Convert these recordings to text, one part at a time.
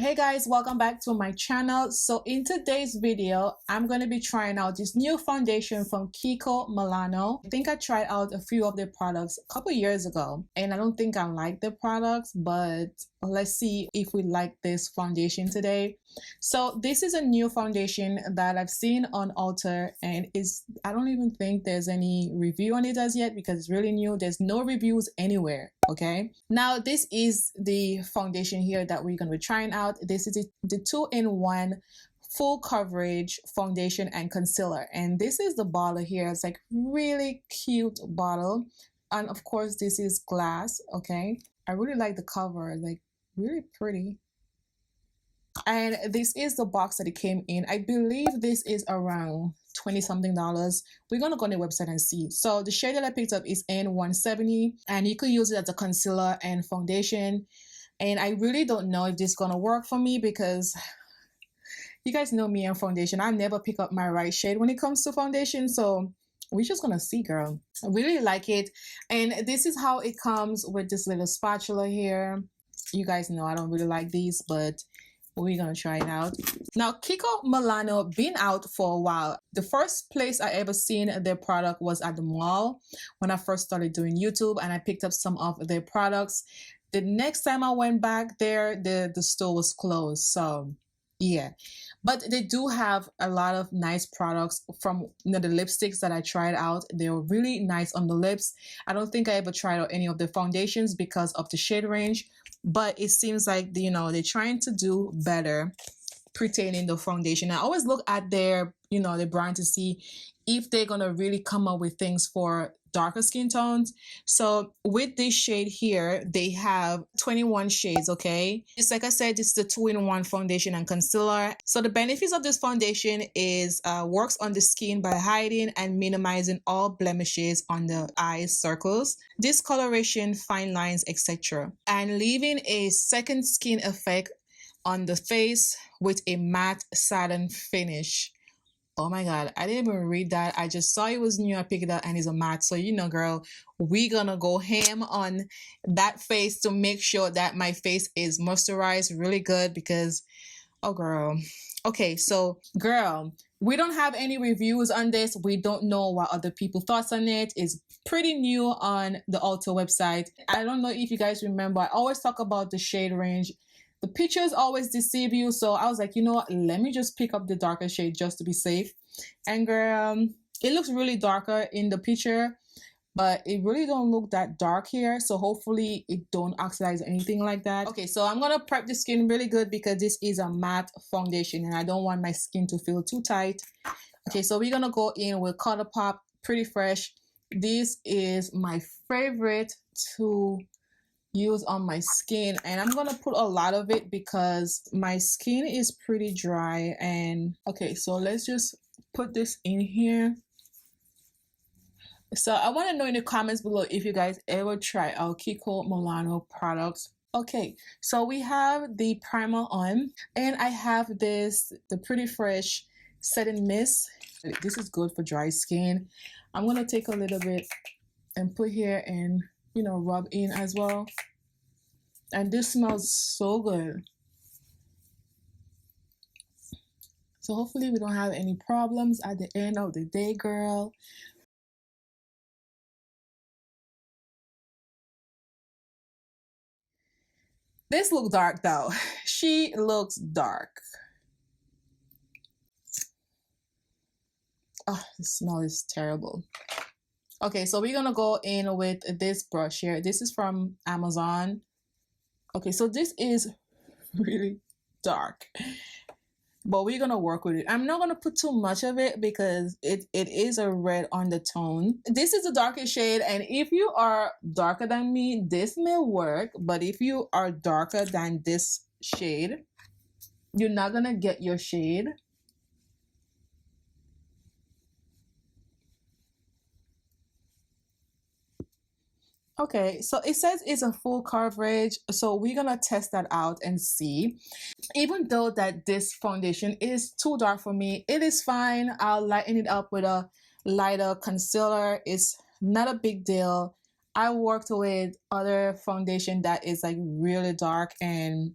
Hey guys, welcome back to my channel. So in today's video, I'm going to be trying out this new foundation from KIKO Milano. I think I tried out a few of their products a couple years ago and I don't think I like the products, but let's see if we like this foundation today. So this is a new foundation that I've seen on Ulta, and I don't even think there's any review on it as yet because it's really new. There's no reviews anywhere. Okay, now this is the foundation here that we're going to be trying out. This is the 2-in-1 full coverage foundation and concealer, and this is the bottle here. It's like really cute bottle, and of course this is glass. Okay, I really like the cover, like really pretty. And this is the box that it came in. I believe this is around $20 something. We're gonna go on the website and see. So the shade that I picked up is N170, and you could use it as a concealer and foundation. And I really don't know if this is gonna work for me because you guys know me and foundation. I never pick up my right shade when it comes to foundation. So we're just gonna see, girl. I really like it. And this is how it comes with this little spatula here. You guys know I don't really like these, but we're gonna try it out. Now, KIKO Milano been out for a while. The first place I ever seen their product was at the mall when I first started doing YouTube, and I picked up some of their products. The next time I went back there, the store was closed. So yeah, but they do have a lot of nice products. From the lipsticks that I tried out, they were really nice on the lips. I don't think I ever tried out any of the foundations because of the shade range, but it seems like they're trying to do better pertaining the foundation. I always look at their their brand to see if they're gonna really come up with things for darker skin tones. So with this shade here, they have 21 shades. Okay, it's like I said, this is the 2-in-1 foundation and concealer. So the benefits of this foundation is works on the skin by hiding and minimizing all blemishes on the eyes, circles, discoloration, fine lines, etc., and leaving a second skin effect on the face with a matte satin finish. Oh my god, I didn't even read that. I just saw it was new. I picked it up and it's a matte. So girl, we gonna go ham on that face to make sure that my face is moisturized really good because, oh girl. Okay, so girl, we don't have any reviews on this. We don't know what other people thoughts on it. It's pretty new on the Ulta website. I don't know if you guys remember, I always talk about the shade range. The pictures always deceive you, so I was like, you know what, let me just pick up the darker shade just to be safe. And girl, it looks really darker in the picture, but it really don't look that dark here, so hopefully it don't oxidize or anything like that. Okay, so I'm gonna prep the skin really good because this is a matte foundation and I don't want my skin to feel too tight. Okay, so we're gonna go in with ColourPop Pretty Fresh. This is my favorite to use on my skin, and I'm gonna put a lot of it because my skin is pretty dry. And okay, so let's just put this in here. So I want to know in the comments below if you guys ever try out KIKO Milano products. Okay, so we have the primer on, and I have the Pretty Fresh setting mist. This is good for dry skin. I'm gonna take a little bit and put here and rub in as well. And this smells so good. So hopefully we don't have any problems at the end of the day, girl. This looks dark though. She looks dark. Oh, the smell is terrible. Okay, so we're gonna go in with this brush here. This is from Amazon. Okay, so this is really dark, but we're gonna work with it. I'm not gonna put too much of it because it is a red undertone. This is the darkest shade, and if you are darker than me, this may work, but if you are darker than this shade, you're not gonna get your shade. Okay, so it says it's a full coverage, so we're gonna test that out and see. Even though that this foundation is too dark for me, it is fine. I'll lighten it up with a lighter concealer. It's not a big deal. I worked with other foundation that is like really dark and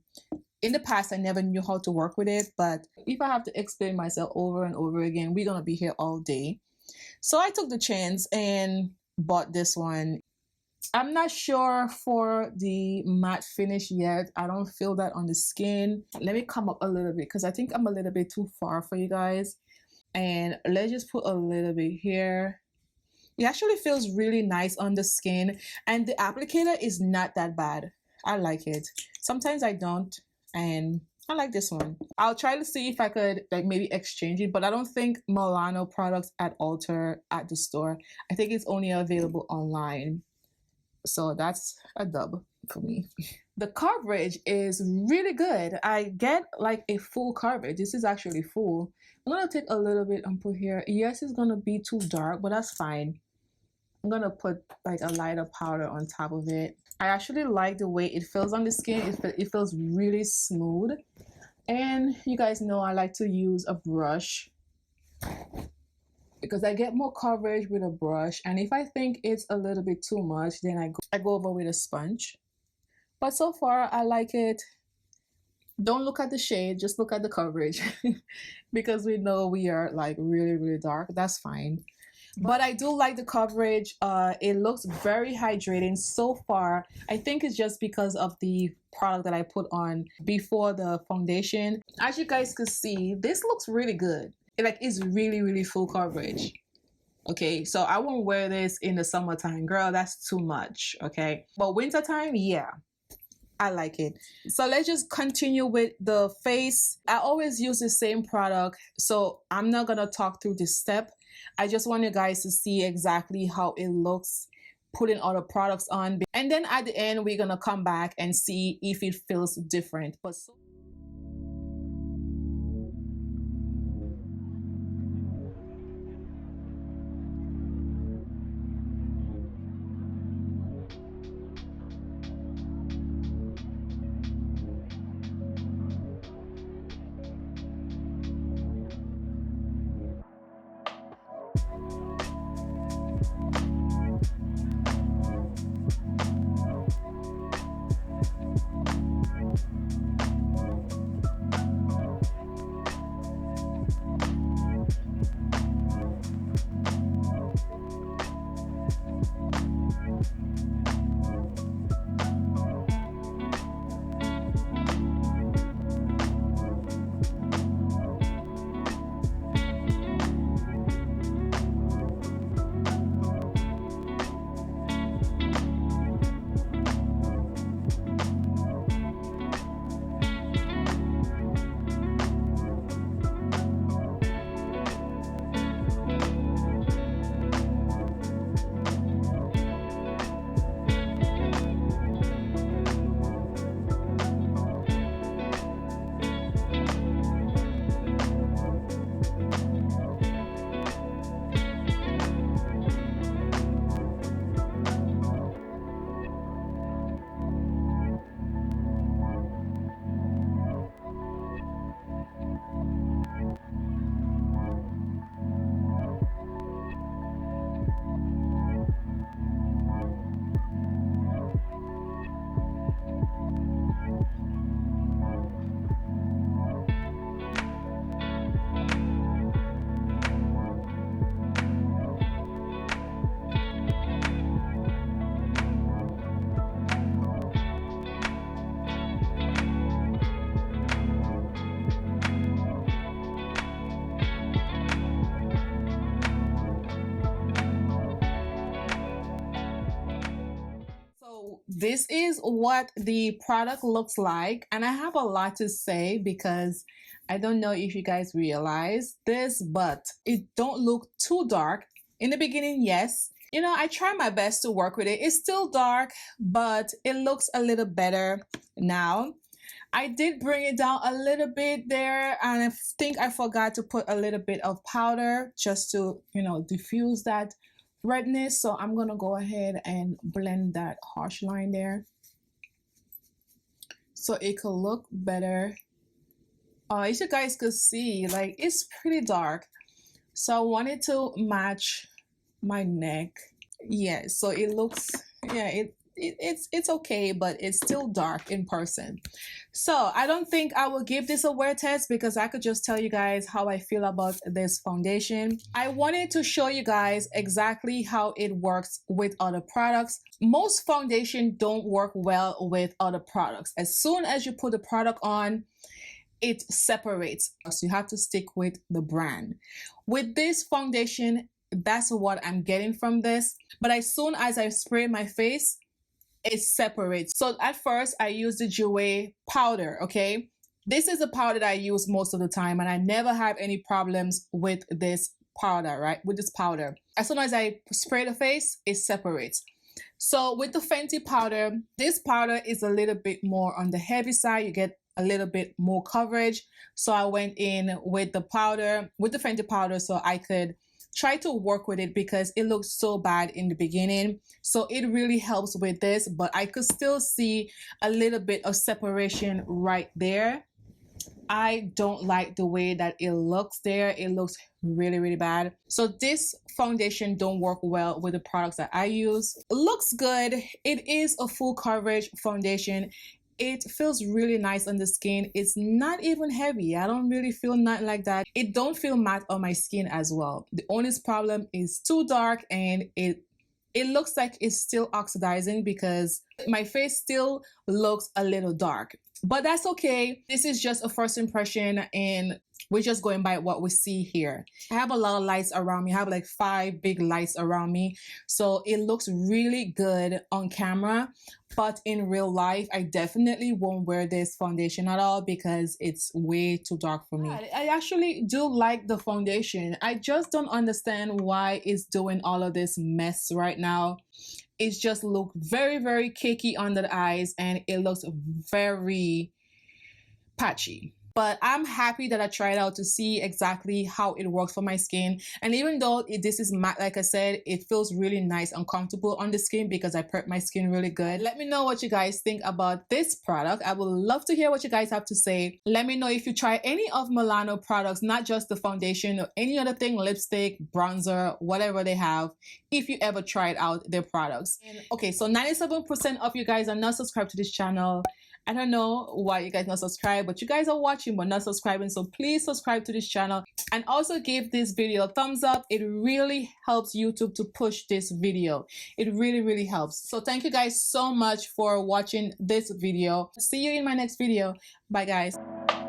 In the past, I never knew how to work with it, but if I have to explain myself over and over again, we're gonna be here all day. So I took the chance and bought this one. I'm not sure for the matte finish yet. I don't feel that on the skin. Let me come up a little bit because I think I'm a little bit too far for you guys. And let's just put a little bit here. It actually feels really nice on the skin, and the applicator is not that bad. I like it. Sometimes I don't, and I like this one. I'll try to see if I could like maybe exchange it, but I don't think Milano products at Ulta at the store. I think it's only available online. So that's a dub for me. The coverage is really good. I get like a full coverage. This is actually full. I'm gonna take a little bit and put here. Yes, it's gonna be too dark, but that's fine. I'm gonna put like a lighter powder on top of it. I actually like the way it feels on the skin. It feels really smooth. And you guys know I like to use a brush because I get more coverage with a brush. And if I think it's a little bit too much, then I go over with a sponge. But so far, I like it. Don't look at the shade, just look at the coverage because we know we are like really, really dark. That's fine. But I do like the coverage. It looks very hydrating so far. I think it's just because of the product that I put on before the foundation. As you guys could see, this looks really good. It's really, really full coverage. Okay, so I won't wear this in the summertime, girl. That's too much. Okay, but wintertime, yeah. I like it. So let's just continue with the face. I always use the same product, so I'm not gonna talk through this step. I just want you guys to see exactly how it looks putting all the products on, and then at the end we're gonna come back and see if it feels different. But this is what the product looks like, and I have a lot to say because I don't know if you guys realize this, but it don't look too dark. In the beginning, yes. You know, I try my best to work with it. It's still dark, but it looks a little better now. I did bring it down a little bit there, and I think I forgot to put a little bit of powder just to, diffuse that redness. So I'm gonna go ahead and blend that harsh line there so it could look better. As you guys could see, like, it's pretty dark, so I wanted to match my neck. Yeah, so it looks, yeah, it's okay, but it's still dark in person. So I don't think I will give this a wear test because I could just tell you guys how I feel about this foundation. I wanted to show you guys exactly how it works with other products. Most foundation don't work well with other products. As soon as you put the product on, it separates. So you have to stick with the brand. With this foundation, that's what I'm getting from this. But as soon as I spray my face, it separates. So at first I used the Jouer powder, okay? This is a powder that I use most of the time and I never have any problems with this powder, right? With this powder. As soon as I spray the face, it separates. So with the Fenty powder, this powder is a little bit more on the heavy side. You get a little bit more coverage. So I went in with the powder, with the Fenty powder, so I could try to work with it because it looked so bad in the beginning. So it really helps with this, but I could still see a little bit of separation right there. I don't like the way that it looks there. It looks really, really bad. So this foundation don't work well with the products that I use. It looks good. It is a full coverage foundation. It feels really nice on the skin. It's not even heavy. I don't really feel nothing like that. It don't feel matte on my skin as well. The only problem is too dark and it looks like it's still oxidizing because my face still looks a little dark. But that's okay. This is just a first impression and we're just going by what we see here. I have a lot of lights around me. I have like 5 big lights around me. So it looks really good on camera. But in real life, I definitely won't wear this foundation at all because it's way too dark for me. I actually do like the foundation. I just don't understand why it's doing all of this mess right now. It just looks very, very cakey under the eyes and it looks very patchy. But I'm happy that I tried out to see exactly how it works for my skin. And even though this is matte, like I said, it feels really nice and comfortable on the skin because I prep my skin really good. Let me know what you guys think about this product. I would love to hear what you guys have to say. Let me know if you try any of Milano products, not just the foundation or any other thing, lipstick, bronzer, whatever they have, if you ever tried out their products. And okay, so 97% of you guys are not subscribed to this channel. I don't know why you guys not subscribed, but you guys are watching but not subscribing. So please subscribe to this channel and also give this video a thumbs up. It really helps YouTube to push this video. It really, really helps. So thank you guys so much for watching this video. See you in my next video. Bye guys.